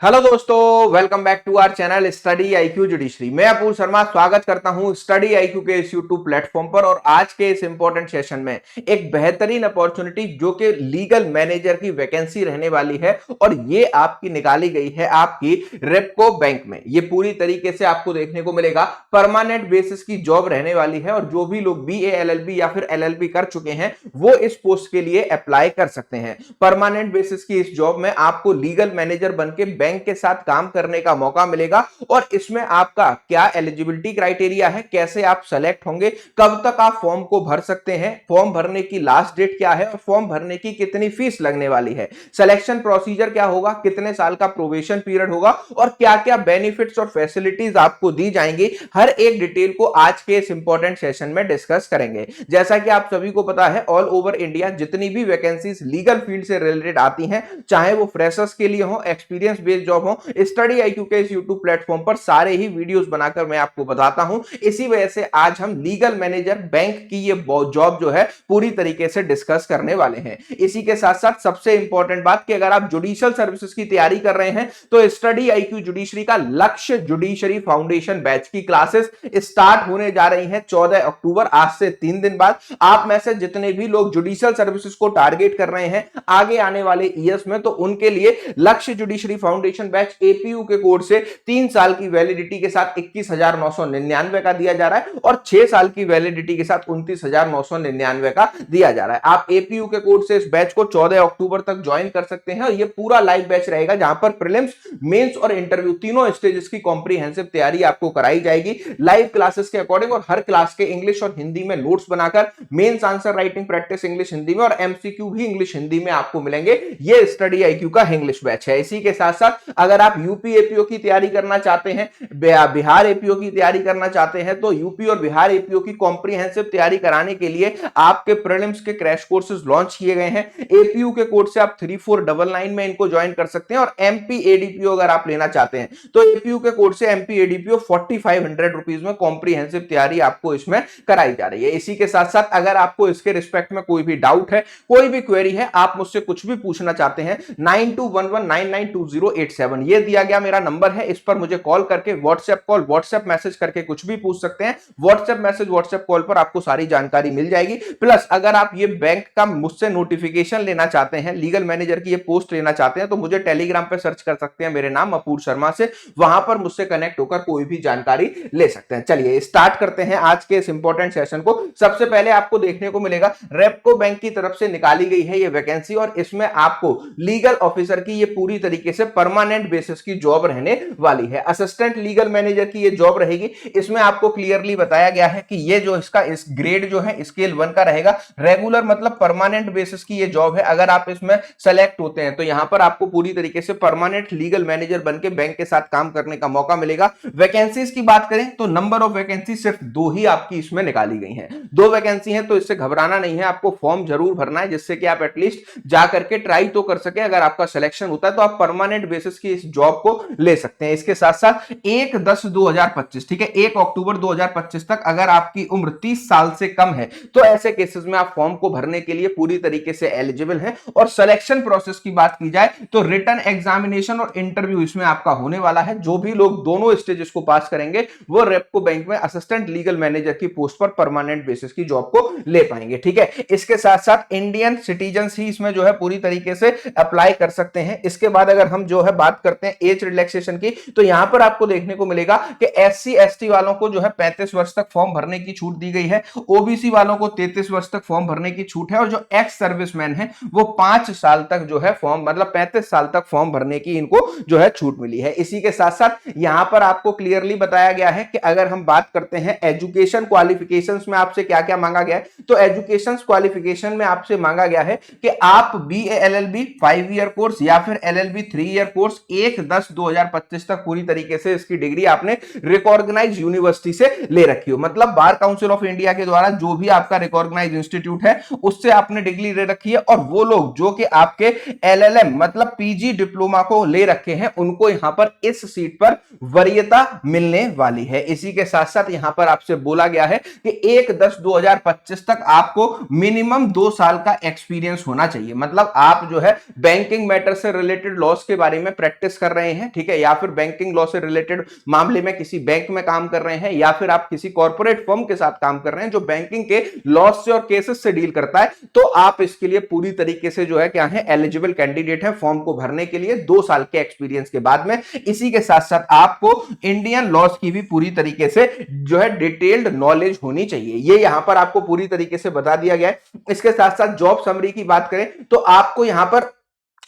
Hello दोस्तों, welcome back to our channel study IQ judiciary. मैं अपूर्व शर्मा स्वागत करता हूं स्टडी आईक्यू के इस यूट्यूब प्लेटफॉर्म पर। और आज के इस इंपॉर्टेंट सेशन में एक बेहतरीन अपॉर्चुनिटी जो कि लीगल मैनेजर की वैकेंसी रहने वाली है और ये आपकी निकाली गई है आपकी रेपको बैंक में। ये पूरी तरीके से आपको देखने को मिलेगा, परमानेंट बेसिस की जॉब रहने वाली है और जो भी लोग बीए एलएलबी या फिर एलएलबी कर चुके हैं वो इस पोस्ट के लिए अप्लाई कर सकते हैं। परमानेंट बेसिस की इस जॉब में आपको लीगल मैनेजर बनके बैंक के साथ काम करने का मौका मिलेगा और इसमें आपका क्या एलिजिबिलिटी क्राइटेरिया है, कैसे आप सेलेक्ट होंगे, कब तक आप फॉर्म को भर सकते हैं, फॉर्म भरने की लास्ट डेट क्या है और फॉर्म भरने की कितनी फीस लगने वाली है, सिलेक्शन प्रोसीजर क्या होगा, कितने साल का प्रोबेशन पीरियड होगा और क्या क्या बेनिफिट्स और फैसिलिटीज आपको दी जाएंगी, हर एक डिटेल को आज के इस इंपॉर्टेंट सेशन में डिस्कस करेंगे। जैसा कि आप सभी को पता है, ऑल ओवर इंडिया जितनी भी वैकेंसीज लीगल फील्ड से रिलेटेड आती हैं, चाहे वो फ्रेशर्स के लिए हो, एक्सपीरियंस बेस्ड जॉब हो, स्टडी आईक्यू के इस यूट्यूब प्लेटफॉर्म पर सारे ही वीडियोस बनाकर मैं आपको बताता हूं। इसी वजह से आज हम लीगल मैनेजर बैंक की ये जॉब जो है पूरी तरीके से डिस्कस करने वाले हैं। इसी के साथ साथ सबसे इंपॉर्टेंट बात कि अगर आप जुडिशियल सर्विसेज की तैयारी कर रहे हैं तो स्टडी आईक्यू जुडिशरी का लक्ष्य जुडिशरी फाउंडेशन बैच की क्लासेस स्टार्ट होने जा रही हैं 14 अक्टूबर, आज से 3 दिन बाद। आप में से जितने भी लोग जुडिशियल सर्विसेज को टारगेट कर रहे हैं आगे आने वाले ईयर्स में, तो उनके लिए लक्ष्य जुडिशरी फाउंडेशन बैच एपीयू के कोड से 3 साल की वैलिडिटी के साथ 21,999 का दिया जा रहा है और 6 साल की वैलिडिटी के साथ 29,999 का दिया जा रहा है। आप एपीयू के कोड से इस बैच को 14 अक्टूबर तक ज्वाइन कर सकते हैं और ये पूरा लाइव बैच रहेगा जहां पर प्रीलिम्स, मेंस और इंटरव्यू तीनों स्टेजेस की कॉम्प्रिहेंसिव तैयारी आपको कराई जाएगी लाइव क्लासेस के अकॉर्डिंग। और हर क्लास के इंग्लिश और हिंदी में नोट्स बनाकर mains answer writing practice English Hindi में और एमसीक्यू भी इंग्लिश हिंदी में आपको मिलेंगे। ये स्टडी आईक्यू का इंग्लिश बैच है। इसी के साथ साथ अगर आप यूपी एपीओ की तैयारी करना चाहते हैं, बिहार एपीओ की तैयारी करना चाहते हैं, तो यूपी और बिहार एपीओ की कॉम्प्रिहेंसिव तैयारी कराने के लिए आपके प्रीलिम्स के क्रैश कोर्सेज लॉन्च किए गए हैं। एपीयू के कोड से आप 3499 में इनको ज्वाइन कर सकते हैं और एमपी एडीपीओ अगर आप लेना चाहते हैं तो एपीयू के कोड से एमपी एडीपीओ 4500 रुपीज में कॉम्प्रिहेंसिव तैयारी आपको इसमें कराई जा रही है। इसी के साथ साथ अगर आपको इसके रिस्पेक्ट में कोई भी डाउट है, कोई भी क्वेरी है, आप मुझसे कुछ भी पूछना चाहते हैं, 9211992087 ये दिया गया मेरा नंबर है। इस पर मुझे कॉल करके व्हाट्सएप कॉल, व्हाट्सएप मैसेज करके कुछ भी पूछ सकते हैं। व्हाट्सएप मैसेज, व्हाट्सएप कॉल पर आपको सारी जानकारी मिल जाएगी। प्लस अगर आप ये बैंक का मुझसे नोटिफिकेशन लेना चाहते हैं, लीगल मैनेजर की ये पोस्ट लेना चाहते हैं, तो मुझे टेलीग्राम पे सर्च कर सकते हैं मेरे नाम अपूर्व शर्मा से, वहां पर मुझसे कनेक्ट होकर कोई भी जानकारी ले सकते हैं। चलिए स्टार्ट करते हैं आज के इस इंपॉर्टेंट सेशन को। सबसे पहले आपको देखने को मिलेगा रेपको बैंक की तरफ से निकाली गई है ये वैकेंसी और इसमें आपको लीगल ऑफिसर की ये पूरी तरीके से परमानेंट बेसिस की जॉब रहने वाली है। असिस्टेंट लीगल मैनेजर की ये जॉब रहेगी। इसमें आपको क्लियरली बताया गया है कि ये जो इसका इस ग्रेड जो है स्केल 1 का रहेगा। रेगुलर मतलब परमानेंट बेसिस की ये जॉब है। अगर आप इसमें सेलेक्ट होते हैं तो यहां पर आपको पूरी तरीके से परमानेंट लीगल मैनेजर बनके बैंक के साथ काम करने का मौका मिलेगा। वैकेंसीज की बात करें तो नंबर ऑफ वैकेंसी सिर्फ 2 ही आपकी इसमें निकाली गई हैं। 2 वैकेंसी है तो इससे घबराना नहीं है। आपको फॉर्म जरूर भरना है जिससे कि आप एटलीस्ट जाकर के ट्राई तो कर सके। अगर आपका सिलेक्शन होता है तो आप परमानेंट बेसिस की इस जॉब को ले सकते हैं। इसके साथ साथ 1/10/2025, ठीक है, 1 अक्टूबर 2025 तक अगर आपकी उम्र 30 साल से कम है तो ऐसे केसेस में आप फॉर्म को भरने के लिए पूरी तरीके से एलिजिबल हैं। और सिलेक्शन प्रोसेस की बात की जाए तो रिटन एग्जामिनेशन और इंटरव्यू इसमें आपका होने वाला है। जो भी लोग दोनों स्टेजेस को पास करेंगे वो रेपको बैंक में असिस्टेंट लीगल मैनेजर की पोस्ट पर परमानेंट बेसिस की जॉब को ले पाएंगे, ठीक है। इसके साथ साथ इंडियन सिटीजन ही इसमें जो है पूरी तरीके से अप्लाई कर सकते हैं। इसके बाद अगर हम जो है बात करते हैं एज रिलैक्सेशन की, तो यहां पर आपको देखने को मिलेगा कि एससी एसटी वालों को जो है 35 वर्ष तक फॉर्म भरने की छूट दी गई है। ओबीसी वालों को 33 वर्ष तक फॉर्म भरने की छूट है और जो एक्स सर्विसमैन है वो 5 साल तक जो है फॉर्म, मतलब 35 साल तक फॉर्म भरने की इनको जो है छूट मिली है। इसी के साथ साथ यहां पर आपको क्लियरली बताया गया है कि अगर हम बात करते हैं एजुकेशन क्वालिफिकेशंस में आपसे क्या क्या मांगा गया है, तो एजुकेशन क्वालिफिकेशन में आपसे मांगा गया है कि आप बीए एलएलबी 5 ईयर कोर्स या फिर एलएलबी 3 ईयर कोर्स 1/10/2025 तक पूरी तरीके से इसकी डिग्री आपने रिकॉग्नाइज यूनिवर्सिटी से ले रखी हो। मतलब बार काउंसिल ऑफ इंडिया के द्वारा जो भी आपका रिकॉग्नाइज इंस्टीट्यूट है उससे आपने डिग्री ले रखी है। और वो लोग जो कि आपके एलएलएम मतलब पीजी डिप्लोमा को ले रखे हैं उनको यहां पर इस सीट पर वरीयता मिलने वाली है। इसी के साथ साथ यहां पर आपसे बोला गया है कि 1/10/2025 तक आपको मिनिमम 2 साल का एक्सपीरियंस होना चाहिए। मतलब आप जो है बैंकिंग मैटर से रिलेटेड लॉस के बारे में में प्रैक्टिस कर रहे हैं, ठीक है, या फिर बैंकिंग लॉ से रिलेटेड मामले में किसी बैंक में काम कर रहे हैं, या फिर आप किसी कॉर्पोरेट फर्म के साथ काम कर रहे हैं जो बैंकिंग के लॉस से और केसेस से डील करता है, तो आप इसके लिए पूरी तरीके से जो है क्या है, एलिजिबल कैंडिडेट है फॉर्म को भरने के लिए 2 साल के एक्सपीरियंस के बाद में। इसी के साथ साथ आपको इंडियन लॉज की भी पूरी तरीके से जो है डिटेल्ड नॉलेज होनी चाहिए, ये यहां पर आपको पूरी तरीके से बता दिया गया है। इसके साथ साथ जॉब समरी की बात करें तो आपको यहां पर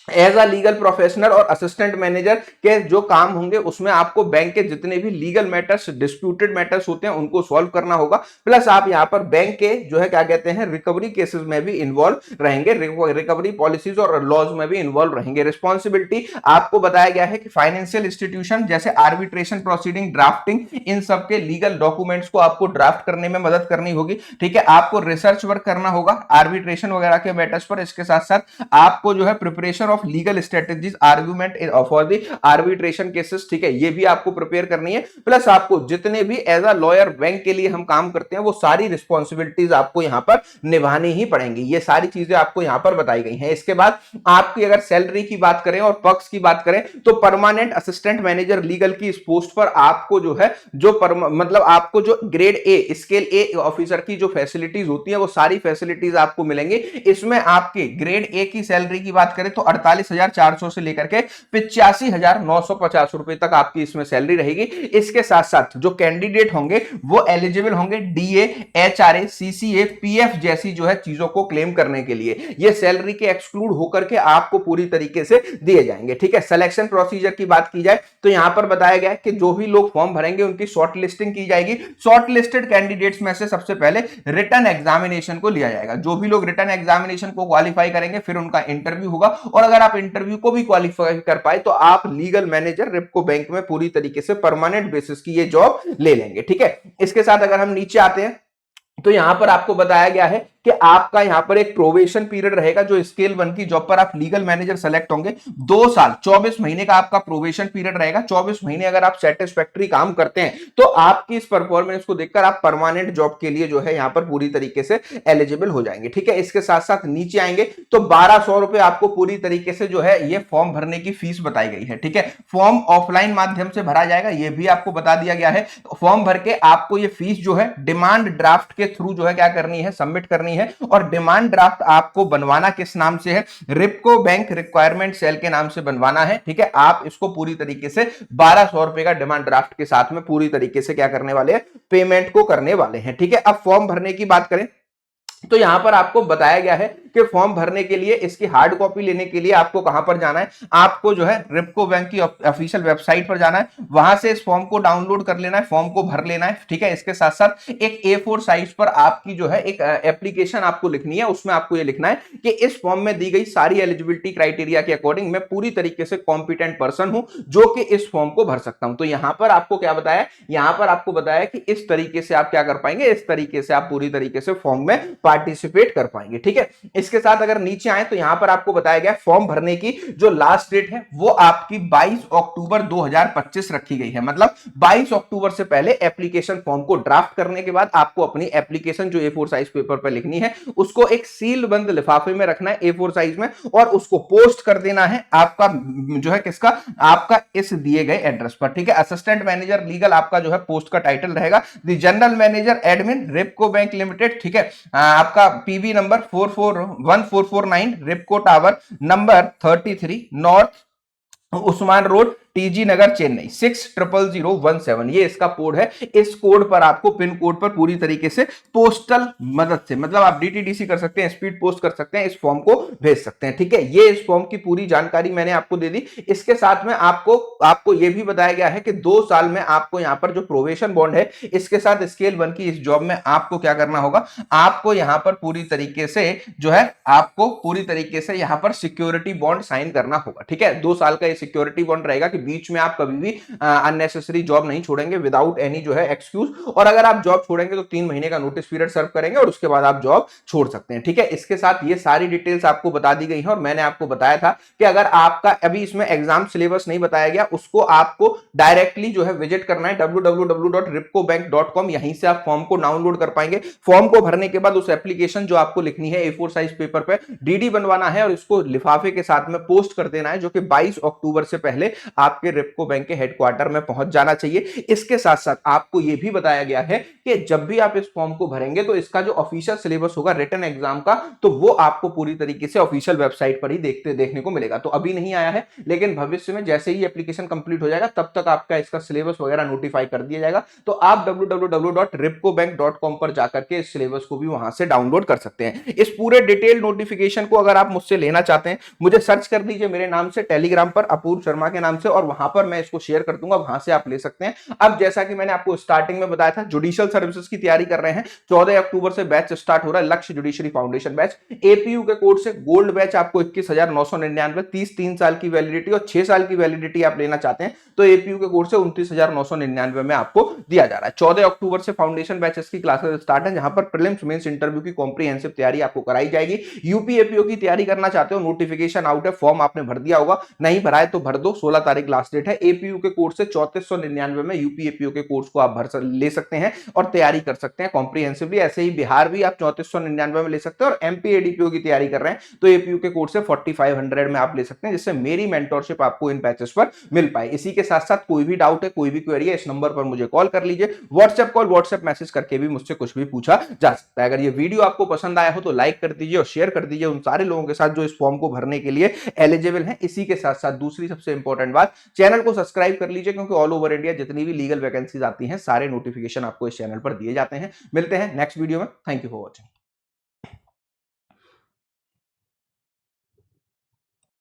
एज अ लीगल प्रोफेशनल और असिस्टेंट मैनेजर के जो काम होंगे उसमें आपको बैंक के जितने भी लीगल मैटर्स, डिस्प्यूटेड मैटर्स होते हैं उनको सॉल्व करना होगा, प्लस आप यहां पर बैंक के जो है क्या कहते हैं, रिकवरी केसेस में भी इन्वॉल्व रहेंगे, रिकवरी पॉलिसीज और लॉज में भी इन्वॉल्व रहेंगे। रिस्पॉन्सिबिलिटी आपको बताया गया है कि फाइनेंशियल इंस्टीट्यूशन जैसे आर्बिट्रेशन प्रोसीडिंग, ड्राफ्टिंग, इन सबके लीगल डॉक्यूमेंट्स को आपको ड्राफ्ट करने में मदद करनी होगी, ठीक है। आपको रिसर्च वर्क करना होगा आर्बिट्रेशन वगैरह के मैटर्स पर। इसके साथ साथ आपको जो है preparation of legal strategies argument for the arbitration cases, ठीक है, ये भी आपको प्रिपेयर करनी है। प्लस आपको जितने भी एज अ लॉयर बैंक के लिए हम काम करते हैं वो सारी रिस्पॉन्सिबिलिटीज आपको यहां पर निभानी ही पड़ेंगी, ये सारी चीजें आपको यहां पर बताई गई हैं। इसके बाद आपकी अगर सैलरी की बात करें और पक्ष की बात करें तो परमानेंट असिस्टेंट मैनेजर लीगल की इस पोस्ट पर आपको जो है जो मतलब आपको जो grade A, scale A officer की जो फैसिलिटीज होती है वो सारी फैसिलिटीज आपको मिलेंगी। इसमें आपके ग्रेड ए की सैलरी की बात करें तो 48,400 से लेकर के 85,950 रुपए तक आपकी इसमें सैलरी रहेगी। इसके साथ साथ जो कैंडिडेट होंगे वो एलिजिबल होंगे डीए, एचआरए, सीसीए, पीएफ जैसी जो है चीजों को क्लेम करने के लिए। ये सैलरी के एक्सक्लूड होकर के आपको पूरी तरीके से दिए जाएंगे, ठीक है। सिलेक्शन प्रोसीजर की बात की जाए तो यहां पर बताया गया है कि जो भी लोग फॉर्म भरेंगे उनकी शॉर्ट लिस्टिंग की जाएगी। शॉर्ट लिस्टेड कैंडिडेट्स में से सबसे पहले रिटन एग्जामिनेशन को लिया जाएगा। जो भी लोग रिटन एग्जामिनेशन को क्वालिफाई करेंगे फिर उनका इंटरव्यू होगा, और अगर आप इंटरव्यू को भी क्वालिफाई कर पाए तो आप लीगल मैनेजर रिपको बैंक में पूरी तरीके से परमानेंट बेसिस की ये जॉब ले लेंगे, ठीक है। इसके साथ अगर हम नीचे आते हैं तो यहां पर आपको बताया गया है कि आपका यहां पर एक प्रोबेशन पीरियड रहेगा। जो स्केल 1 की जॉब पर आप लीगल मैनेजर सेलेक्ट होंगे 2 साल 24 महीने का आपका प्रोबेशन पीरियड रहेगा। 24 महीने अगर आप सेटिस्फैक्टरी काम करते हैं तो आपकी इस परफॉर्मेंस को देखकर आप परमानेंट जॉब के लिए जो है यहां पर पूरी तरीके से एलिजिबल हो जाएंगे, ठीक है। इसके साथ साथ नीचे आएंगे तो 1200 रुपए आपको पूरी तरीके से जो है ये फॉर्म भरने की फीस बताई गई है, ठीक है। फॉर्म ऑफलाइन माध्यम से भरा जाएगा, ये भी आपको बता दिया गया है। फॉर्म भर के आपको ये फीस जो है डिमांड ड्राफ्ट के थ्रू जो है क्या करनी है, सबमिट करनी है। और डिमांड ड्राफ्ट आपको बनवाना किस नाम से है, रिपको बैंक रिक्वायरमेंट सेल के नाम से बनवाना है, ठीक है। आप इसको पूरी तरीके से 1200 रुपए का डिमांड ड्राफ्ट के साथ में पूरी तरीके से क्या करने वाले हैं, पेमेंट को करने वाले हैं, ठीक है। अब फॉर्म भरने की बात करें तो यहां पर आपको बताया गया है कि फॉर्म भरने के लिए इसकी हार्ड कॉपी लेने के लिए आपको कहां पर जाना है, आपको जो है रिपको बैंक की ऑफिशियल वेबसाइट पर जाना है, वहां से इस फॉर्म को डाउनलोड कर लेना है, फॉर्म को भर लेना है, ठीक है। इसके साथ साथ एक A4 साइज पर आपकी जो है एक एप्लीकेशन आपको लिखनी है, उसमें आपको ये लिखना है कि इस फॉर्म में दी गई सारी एलिजिबिलिटी क्राइटेरिया के अकॉर्डिंग मैं पूरी तरीके से कॉम्पिटेंट पर्सन हूं जो कि इस फॉर्म को भर सकता हूं। तो यहां पर आपको क्या बताया, यहां पर आपको बताया कि इस तरीके से आप क्या कर पाएंगे, इस तरीके से आप पूरी तरीके से फॉर्म में पार्टिसिपेट कर पाएंगे, ठीक है। इसके साथ अगर नीचे आए तो यहां पर आपको बताया गया फॉर्म भरने की जो लास्ट डेट है वो आपकी 22 अक्टूबर 2025 रखी गई है। मतलब 22 अक्टूबर से पहले एप्लीकेशन फॉर्म को ड्राफ्ट करने के बाद आपको अपनी एप्लीकेशन जो A4 साइज पेपर पर लिखनी है उसको एक सील बंद लिफाफे में रखना है A4 साइज में, और उसको पोस्ट कर देना है आपका जो है किसका, आपका इस दिए गए एड्रेस पर, ठीक है। असिस्टेंट मैनेजर लीगल आपका जो है पोस्ट का टाइटल रहेगा the general manager admin Repco bank limited, ठीक है। आपका PB number 441449 Repco tower number 33 north Usman road TG Nagar Chennai 600017, ये इसका कोड है। इस कोड पर आपको पिन कोड पर पूरी तरीके से पोस्टल मदद से, मतलब आप डीटीडीसी कर सकते हैं, स्पीड पोस्ट कर सकते हैं, इस फॉर्म को भेज सकते हैं, ठीक है। ये इस फॉर्म की पूरी जानकारी मैंने आपको दे दी। इसके साथ में आपको यह भी बताया गया है कि 2 साल में आपको यहां पर जो प्रोबेशन बॉन्ड है इसके साथ स्केल 1 की इस जॉब में आपको क्या करना होगा, आपको यहां पर पूरी तरीके से जो है आपको पूरी तरीके से यहां पर सिक्योरिटी बॉन्ड साइन करना होगा, ठीक है। 2 साल का ये सिक्योरिटी बॉन्ड रहेगा कि बीच में आप कभी भी अननेसेसरी जॉब नहीं छोड़ेंगे विदाउट एनी जो है एक्सक्यूज, और अगर आप जॉब छोड़ेंगे तो 3 महीने का नोटिस पीरियड सर्व करेंगे और उसके बाद आप जॉब छोड़ सकते हैं। ठीक है, इसके साथ ये सारी डिटेल्स आपको बता दी गई है और मैंने आपको बताया था कि अगर आपका अभी इसमें एग्जाम सिलेबस नहीं बताया गया उसको आपको डायरेक्टली जो है विजिट करना है www.ripcobank.com, यहीं से आप फॉर्म को डाउनलोड कर पाएंगे। फॉर्म को भरने के बाद उस एप्लीकेशन जो आपको लिखनी है A4 साइज पेपर पे डीडी बनवाना है और इसको लिफाफे के साथ में पोस्ट कर देना है, जो कि 22 अक्टूबर से पहले आपके रिपको बैंक के हेडक्वार्टर में पहुंच जाना चाहिए। इसके साथ साथ आपको यह भी बताया गया है कि जब भी आप इस फॉर्म को भरेंगे तो इसका जो ऑफिशियल सिलेबस होगा रिटन एग्जाम का, तो वो आपको पूरी तरीके से ऑफिशियल वेबसाइट पर ही देखने को मिलेगा। तो अभी नहीं आया है, लेकिन भविष्य में जैसे ही एप्लीकेशन कंप्लीट हो जाएगा तब तक आपका इसका सिलेबस वगैरह नोटिफाई कर दिया जाएगा। तो आप www.ripcobank.com पर जाकर के इस सिलेबस को भी वहां से डाउनलोड कर सकते हैं। इस पूरे डिटेल नोटिफिकेशन को अगर आप मुझसे लेना चाहते हैं, मुझे सर्च कर दीजिए मेरे नाम से टेलीग्राम पर, अपूर्व शर्मा के नाम से, और वहां पर मैं इसको शेयर कर दूंगा, वहां से आप ले सकते हैं। अब जैसा कि मैंने आपको स्टार्टिंग में बताया था, जुडिशियल सर्विसेज की तैयारी कर रहे हैं, 14 अक्टूबर से बैच स्टार्ट हो रहा है, लक्ष्य जुडिशरी फाउंडेशन बैच। एपीयू के कोड से गोल्ड बैच आपको 21,999, 30 3 साल की वैलिडिटी और 6 साल की वैलिडिटी आप लेना चाहते हैं तो एपीयू के कोड से 29,999 में आपको दिया जा रहा है। 14 अक्टूबर से फाउंडेशन बैचेस की क्लासेस स्टार्ट है, जहां पर प्रीलिम्स मेंस इंटरव्यू की कॉम्प्रिहेंसिव तैयारी आपको कराई जाएगी। यूपी एपीओ की तैयारी करना चाहते हो, नोटिफिकेशन आउट है, फॉर्म आपने भर दिया होगा, नहीं भरा है तो भर दो, 16 तारीख लास्ट डेट है। एपीयू के कोर्स से 3499 में यूपी एपीओ के कोर्स को आप ले सकते हैं और तैयारी कर सकते हैं कॉम्प्रिहेंसिवली। ऐसे ही बिहार भी आप 3499 में ले सकते हैं, और एमपी एडीपीओ की तैयारी कर रहे हैं तो एपीयू के कोर्स से 4500 में आप ले सकते हैं, जिससे मेरी मेंटरशिप आपको इन बैचेस पर मिल पाए। इसी के साथ साथ कोई भी डाउट है, कोई भी क्वेरी है, इस नंबर पर मुझे कॉल कर लीजिए, व्हाट्सएप कॉल, व्हाट्सएप मैसेज करके भी मुझसे कुछ भी पूछा जा सकता है। अगर ये वीडियो आपको पसंद आया हो तो लाइक कर दीजिए और शेयर कर दीजिए उन सारे लोगों के साथ जो इस फॉर्म को भरने के लिए एलिजिबल हैं। इसी के साथ साथ दूसरी सबसे इंपॉर्टेंट बात, चैनल को सब्सक्राइब कर लीजिए, क्योंकि ऑल ओवर इंडिया जितनी भी लीगल वैकेंसीज आती हैं सारे नोटिफिकेशन आपको इस चैनल पर दिए जाते हैं। मिलते हैं नेक्स्ट वीडियो में। Thank you for watching.